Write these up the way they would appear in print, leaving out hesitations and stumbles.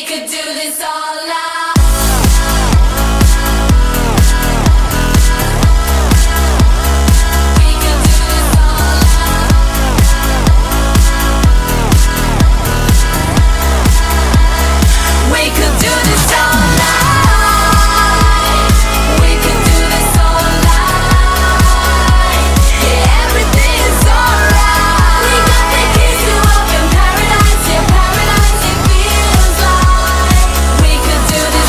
could do this all night. We could do this all night. We could do this all night. We could do this all night. Yeah, everything's alright. We got the keys to open paradise. Yeah, paradise it feels like. We could do this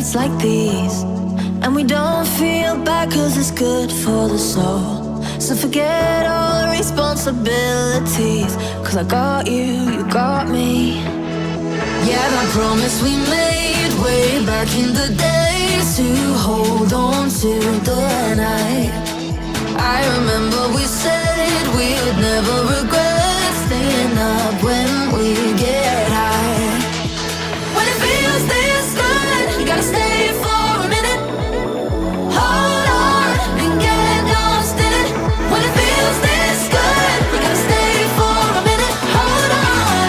nights like these, and we don't feel bad cause it's good for the soul. So forget all the responsibilities, cause I got you, you got me. Yeah, that promise we made way back in the days, to hold on to the night. I remember we said we would never regret staying up when we get high. When it feels this good, you gotta stay for a minute. Hold on and get lost in it. When it feels this good, you gotta stay for a minute. Hold on,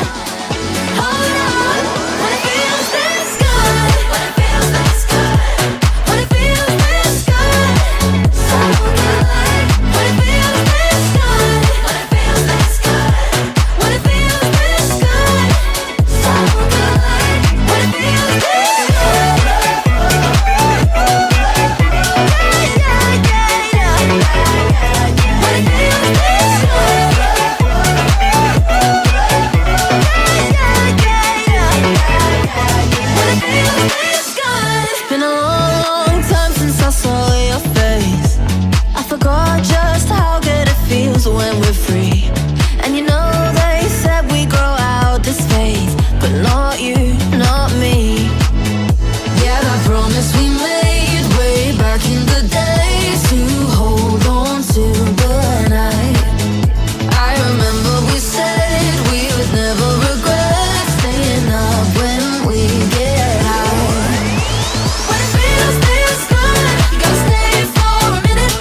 hold on. When it feels this good, when it feels this good, when it feels this good, so good. When it feels this good, when it feels this good, when it feels this good, so good. When it feels this good. It's been a long, long time since I saw your face. I forgot just how good it feels when we're free. And you know they said we grow out this phase, but not you, not me. Yeah, that promise we made way back in the days, to hold on to the night. I remember we said we would never regret staying up when we get high. When it feels this good, you gotta stay for a minute.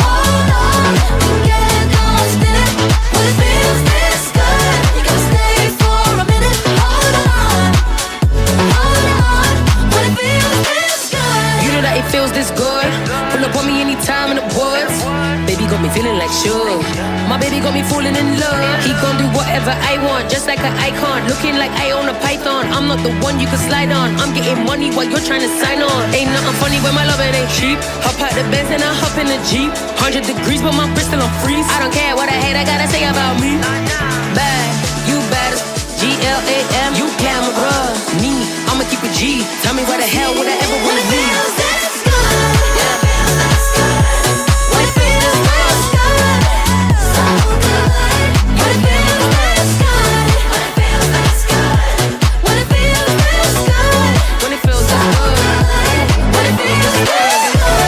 Hold on and get lost in it. When it feels this good, you gotta stay for a minute. Hold on, hold on. When it feels this good. You know that it feels this good. Pull up on me anytime in the woods. Baby got me feeling like sugar. My baby got me falling in love. He gon' do whatever I want, just like an icon. Looking like I own a python. I'm not the one you can slide on. I'm getting money while you're trying to sign on. Ain't nothing funny when my love it ain't cheap. Hop out the Benz and I hop in the Jeep. 100 degrees but my wrist still on freeze. I don't care what I hate, I gotta say about me. Bad, you bad as GLAM, you glamorous. Me, I'ma keep it G. Tell me why the hell would I ever wanna When it leave? feels this good, when it feels this good, when it feels this good, so good. When it feels this good, when it feels this good, when it feels this good, When it feels this good. when it feels this good.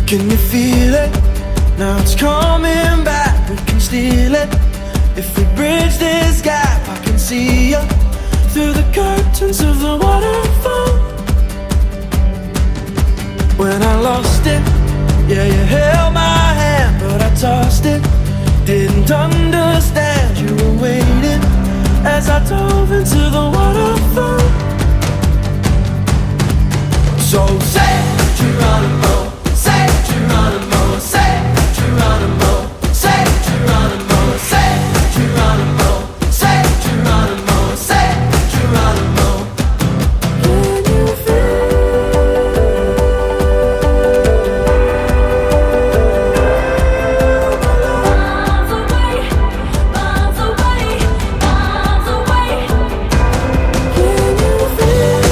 Can you feel it? Now it's coming back, we can steal it. If we bridge this gap, I can see you through the curtains of the waterfall. When I lost it, yeah, you held my hand, but I tossed it. Didn't understand you were waiting as I dove into the waterfall. So say Geronimo, say Geronimo, say Geronimo, say Geronimo, say Geronimo, say Geronimo, say Geronimo. Can you feel? Miles away, miles away, miles away. Can you feel?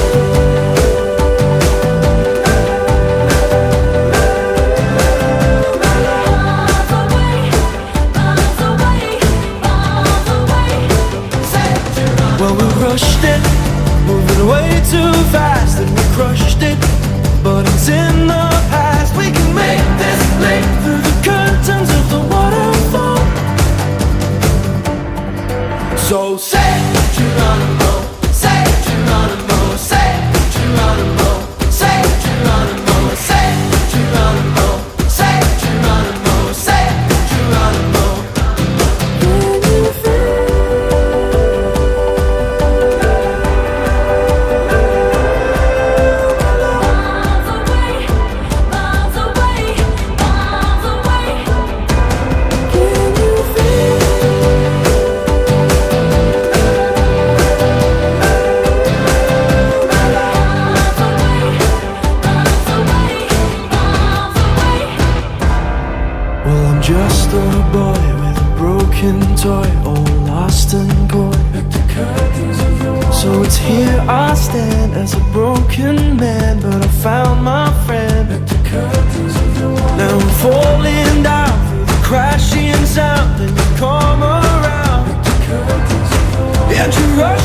Well, we rushed it, moving way too fast, and we crushed it. But it's in the past. We can make this leap through the curtains of the waterfall. So say Geronimo, say Geronimo, say Geronimo, say Geronimo, say Geronimo, say Geronimo, say Geronimo. Can you feel? toy, all lost and coy. So it's here I stand as a broken man, but I found my friend. Now I'm falling down through the crashing sound, and you come around. And you're right.